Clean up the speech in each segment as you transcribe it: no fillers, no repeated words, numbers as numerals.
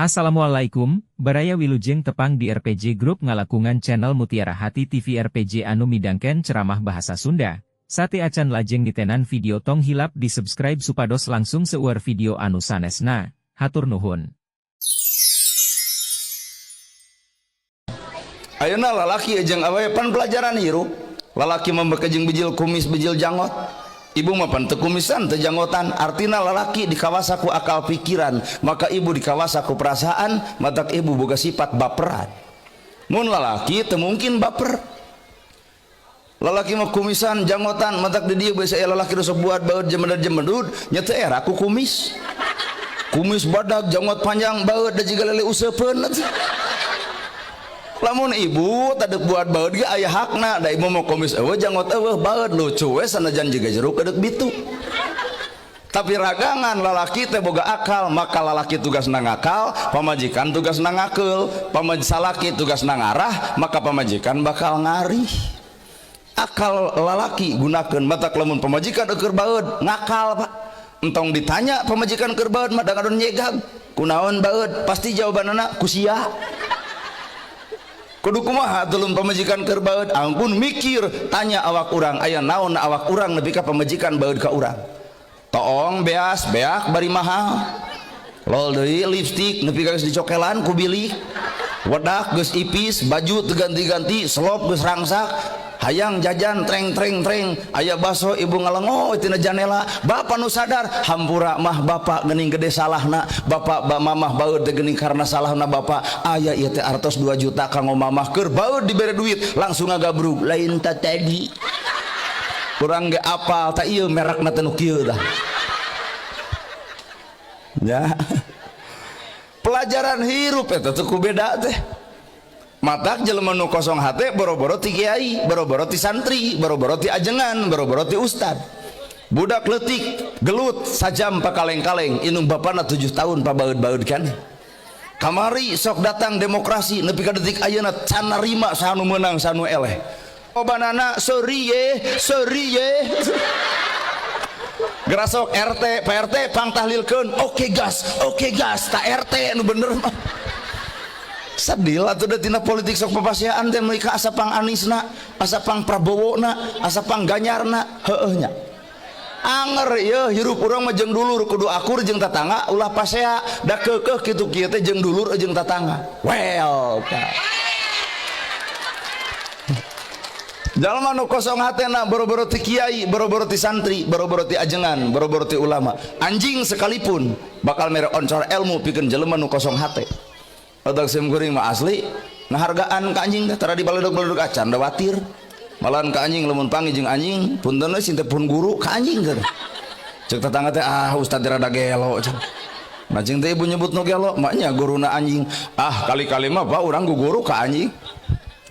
Assalamualaikum, baraya wilujeng tepang di RPG Group ngalakungan channel Mutiara Hati TV RPG anu midangken ceramah bahasa Sunda. Sate acan lajeng ditenan video tong hilap di subscribe supados langsung seueur video anu sanesna. Hatur nuhun. Ayeuna lalaki jeung awewe pan pelajaran hirup. Lalaki membekejeng bijil kumis bijil jangot. Ibu mah pan teu kumisan teu janggotan. Artina lalaki dikawasa ku akal pikiran, maka ibu dikawasa ku perasaan, matak ibu boga sifat baperan. Mun lalaki teu mungkin baper. Lalaki mah kumisan janggotan, matak di dieu biasa lalaki resep buat baeud jemedud nya teu era ku kumis. Kumis badag janggot panjang baeud da jiga lele useupeun. Lamun ibu tadek buat baeud ge aya hakna, da ibu mau kumis eueuh janggot eueuh baeud lucu we sanajan jiga jeruk kedek bitu. Tapi ragangan lalaki teh boga akal, maka lalaki tugasna ngakal, pamajikan tugasna ngakeul, salaki tugasna ngarah, maka pamajikan bakal ngarih. Akal lalaki gunakeun, matak lamun pamajikan keur baeud ngakal Pak. Entong ditanya pamajikan keur baeud mah dangadon nyegag. Kunaon baeud? Pasti jawabanana ku sia. Kudu kumaha tulun pamajikan keur baeud? Ampun mikir, tanya awak urang, aya naon awak urang nepi ka pamajikan baeud ka urang. Toong beas beak bari mahal. Lol deui lipstik nepi ka geus dicokelan ku bilik. Wedak geus ipis, baju teu ganti-ganti, selop geus rangsak. Hayang jajan treng aya baso ibu ngalengo tina janela. Bapak nu sadar hampura mah bapak geuning gede salahna, bapak mamah baeud teh geuning karena salahna bapak. Aya ieu teh artos 2 juta kanggo mamah keur baeud dibere duit langsung ngagabrug lain ta tadi. Urang ge apal ta ieu merekna teh nu kieu dah. Ya. Pelajaran hirup eta teh ku beda teh. Matak jelema nu kosong hate boro-boro ti kiai, boro-boro ti santri, boro-boro ti ajengan, boro-boro ti ustad. Budak leutik gelut sajam pakaleng-kaleng inung bapana 7 tahun pabaeud-baeud kan. Kamari sok datang demokrasi nepi ka detik ayeuna can narima sanu meunang sanu eleh. Obanana sorry ye. Gerasok RT, PRT pangtahlilkeun, oke gas, ta RT nu bener mah. Sadil atuh da tina politik sok papasiaan teh meuli ka asapang Anisna, asapang Prabowona, asapang Ganyarna, heueuh nya. Anger ieu hirup urang mah jeung dulur kudu akur jeung tatangga ulah pasea da keukeuh kitu kieu teh jeung dulur jeung tatangga. Well, jalma nu kosong hatena boro-boro ti kiai, boro-boro ti santri, boro-boro ti ajengan, boro-boro ti ulama. Anjing sekalipun bakal mere oncor ilmu pikeun jelema nu kosong hate. Otak sim kuring mah asli ngahargaan ka anjing teh tara dibaledog-baledog acan da watir. Malahan ka anjing lamun panggih jeung anjing punten we sinte pun guru ka anjing teh. Ceuk tetangga teh ustad rada gelo cenah. Majeng teh ibu nyebut nu gelo, maknya guruna anjing. Kali-kali mah Pak urang guguru ka anjing.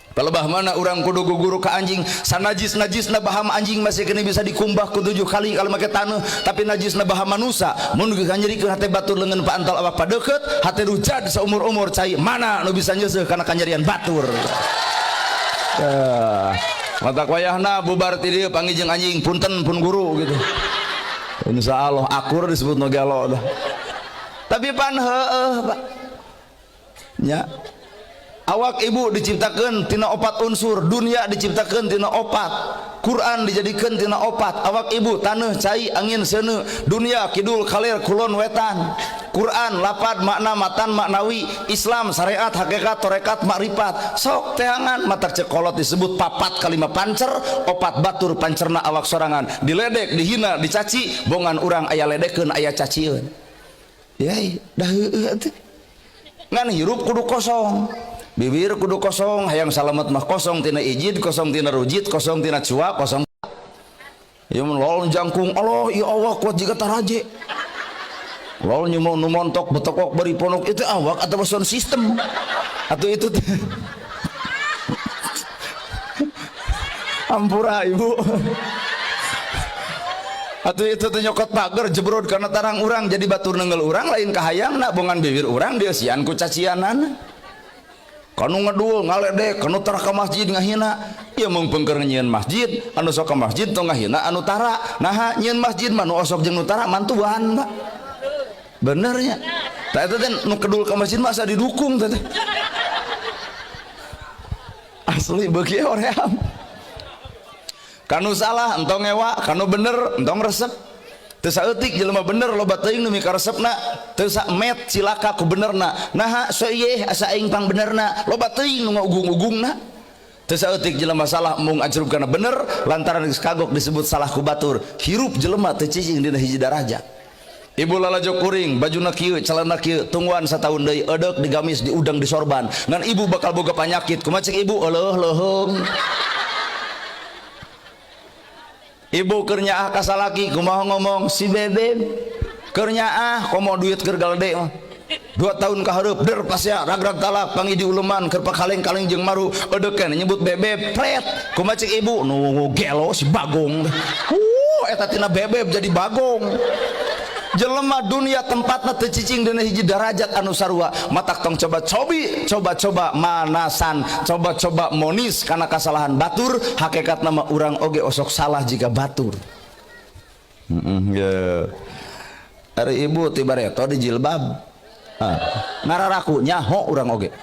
Pelebah mana urang kudu guguru ka anjing, sanajis-najisna baham anjing masih kena bisa dikumbah ku 7 kali kalau make taneuh, tapi najisna baham manusia mun geus nyerikeun hate batur leungeun paantal awak padeukeut hate rujad saumur-umur cai mana nu bisa nyeuseuk kana kanyerian batur. Mata wayahna bubar ti dieu panggih jeung anjing punten pun guru gitu. Insyaallah akur disebut nu gelo dah. Tapi pan heueuh Pak. Nya awak ibu diciptakeun tina 4 unsur, dunia diciptakeun tina 4, Quran dijadikeun tina 4. Awak ibu taneuh cai angin seuneu, dunia kidul kaler kulon wetan. Quran lapad makna matan maknawi, Islam syariat hakikat torekat makrifat. Sok teangan matak cekolot disebut 4 kali 5 pancer, 4 batur pancerna awak sorangan. Diledek, dihina, dicaci, bongan urang aya ledekeun aya cacieun. Yai, dah heueuh teh. Ngan hirup kudu kosong. Bibir kudu kosong, hayang salamet mah kosong tina ijid, kosong tina rujid, kosong tina cua, kosong. Ya mun lol jangkung, Allah ya Allah kuat jiga taraje. Lol nyumon nu montok betokok bari ponok itu awak atau sound system. Atau itu Ampura ibu. Atau itu teh nyokot pager jebrod karena tarang urang jadi batur nenggel urang lain kahayangna bongan bibir urang dia sian ku cacianana. Kanu ngedul ngaledek kanu tara ka masjid ngahina ieu mung pengker nyieun masjid anu sok ka masjid tong ngahina anu tara nah nyieun masjid mah nu osok jeung nu tara mantuan Pak benernya tak itu teh nu kedul ke masjid masa didukung teh asli beuki oream kanu salah entong ngewa kanu bener entong resep teu saeutik jelema bener loba teuing nu mika resepna teu samet cilaka ku benerna naha so ieu asa aing pang benerna loba teuing nu ngaugung-ugungna teu saeutik jelema salah mung ajrubkana bener lantaran geus kagok disebut salah ku batur hirup jelema teu cicing dina hiji darajat. Ibu lalajo kuring bajuna kieu celana kieu tungguan sataun deui edeuk digamis diudang disorban ngan ibu bakal boga panyakit kumaha cek ibu eleuh leuheung ibu keur nyaah ka salaki kumaha ngomong si bebem keur nyaah komo duit keur galde mah 2 tahun ka hareup der pasya ragrag talak pangi di uleman keur pakaleng-kaleng jeung maru edeuk keneh nyebut bebeb pret kumaha cek ibu nu gelo si bagong eta tina bebeb jadi bagong jelema dunia tempatna teu cicing dina hiji darajat anu sarua matak tong coba manasan coba monis kana kasalahan batur hakikatna mah urang oge osok salah jika batur ari ibu ti bareto di jilbab ngararaku nyaho urang oge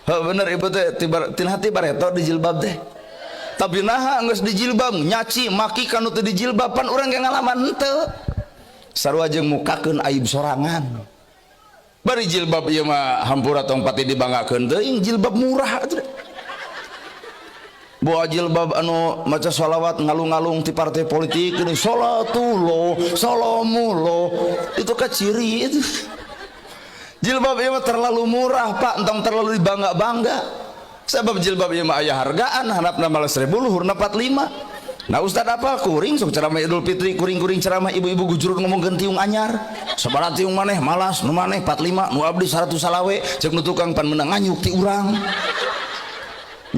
bener ibu teh tina hati bareto di jilbab teh tapi naha geus di jilbab nyaci maki kanu teu di jilbab pan urang ge ngalaman henteu sarua jeung mukakeun aib sorangan bari jilbab ieu mah hampura tong pati dibanggakeun teuing jilbab murah atuh bawa jilbab anu maca sholawat ngalung-ngalung ti partai politik ini sholatullah salamullah itu ka ciri itu jilbab ieu mah terlalu murah pak entong terlalu dibangga-bangga sabab jilbab ieu mah aya hargaan handapna malah 1000 luhurna 45. Nah Ustad apa kuring sok ceramah Idul Fitri kuring-kuring ceramah ibu-ibu gujurut ngomongkeun tiung anyar sabaraha tiung maneh malas nu maneh 45 nu abdi 100 salawe ceuk nu tukang pan meunang nganyuk ti urang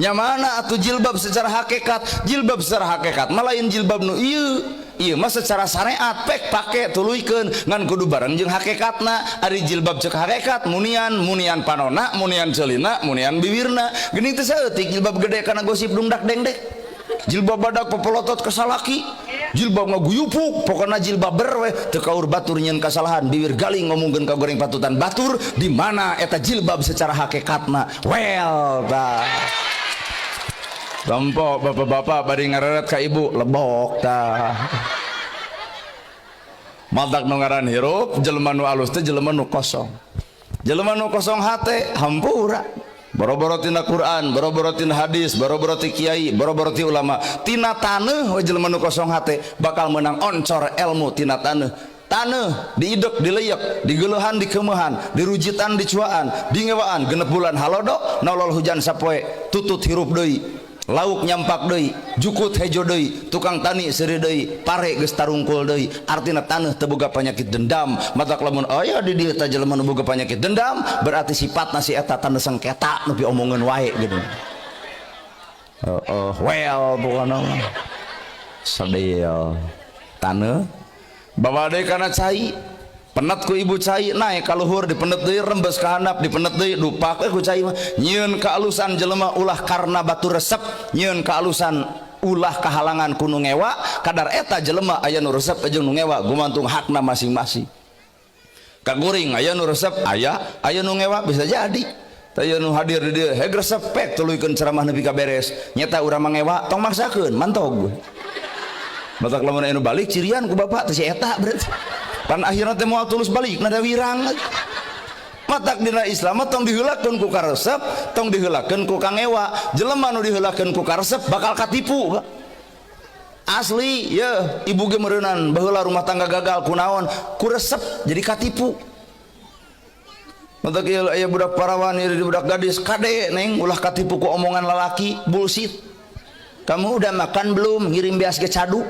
nya mana atuh jilbab secara hakikat malain jilbab nu ieu mah secara syariat pek pake tuluykeun ngan kudu bareng jeung hakikatna ari jilbab ceuk hakikat munian panonna munian ceulina munian bibirna geuning teu saeutik jilbab gede kana gosip dungdak dengdek jilbab badak popolotot kesalaki jilbab ngaguyupuk pokokna jilbab berwe teu kaur batur nyeun kasalahan bibir galing ngomongkeun ka goreng patutan batur di mana eta jilbab secara hakikatna well tah tompo bapak-bapak bari ngareret ka ibu lebok tah matak nu ngaran hirup jelema nu alus teh jelema nu kosong hate hampura boro-boro tina Quran, boro-boro tina hadis, boro-boro ti kiai, boro-boro ti ulama tina taneuh we jelema nu kosong hate bakal menang oncor ilmu tina taneuh diidek dileyek digeuleuhan dikeumehan dirujitan dicuaan dingewaan genep bulan halodo nolol hujan sapoe tutut hirup deui lauk nyampak deui jukut hejo deui tukang tani seuri deui pare geus tarungkul deui artina taneuh teu boga panyakit dendam matak lamun aya di dieu teh jelema nu boga panyakit dendam berarti sifatna si eta taneuh sengketa nu diomongeun wae gitu well pokona sadaya taneuh bawa deui kana cai penet ku ibu cai naik ka luhur dipenet deui rembes ka handap dipenet deui dupak ku cai mah nyieun kaalusan jelema ulah karena batu resep nyieun kaalusan ulah kahalangan ku nu ngewa kadar eta jelema aya nu resep jeung nu ngewa gumantung hakna masing-masing ka guring aya nu resep aya nu ngewa bisa jadi aya nu hadir di dieu heg resep pek tuluykeun ceramah nepi ka beres nyata urang mangewa tong maksakeun mantog batak lamun anu balik cirian ku bapak teh si eta berarti pan akhirnya teh moal tulus balik nada wirang matak dina Islam tong diheulakeun ku karesep tong diheulakeun ku kangewa jelema nu diheulakeun ku karesep bakal katipu asli ya ibu ge meureunan baheula rumah tangga gagal kunaon ku resep jadi katipu matak ieu aya budak parawan ieu budak gadis kade neng ulah katipu ku omongan lalaki bullshit kamu udah makan belum ngirim beas ge cadu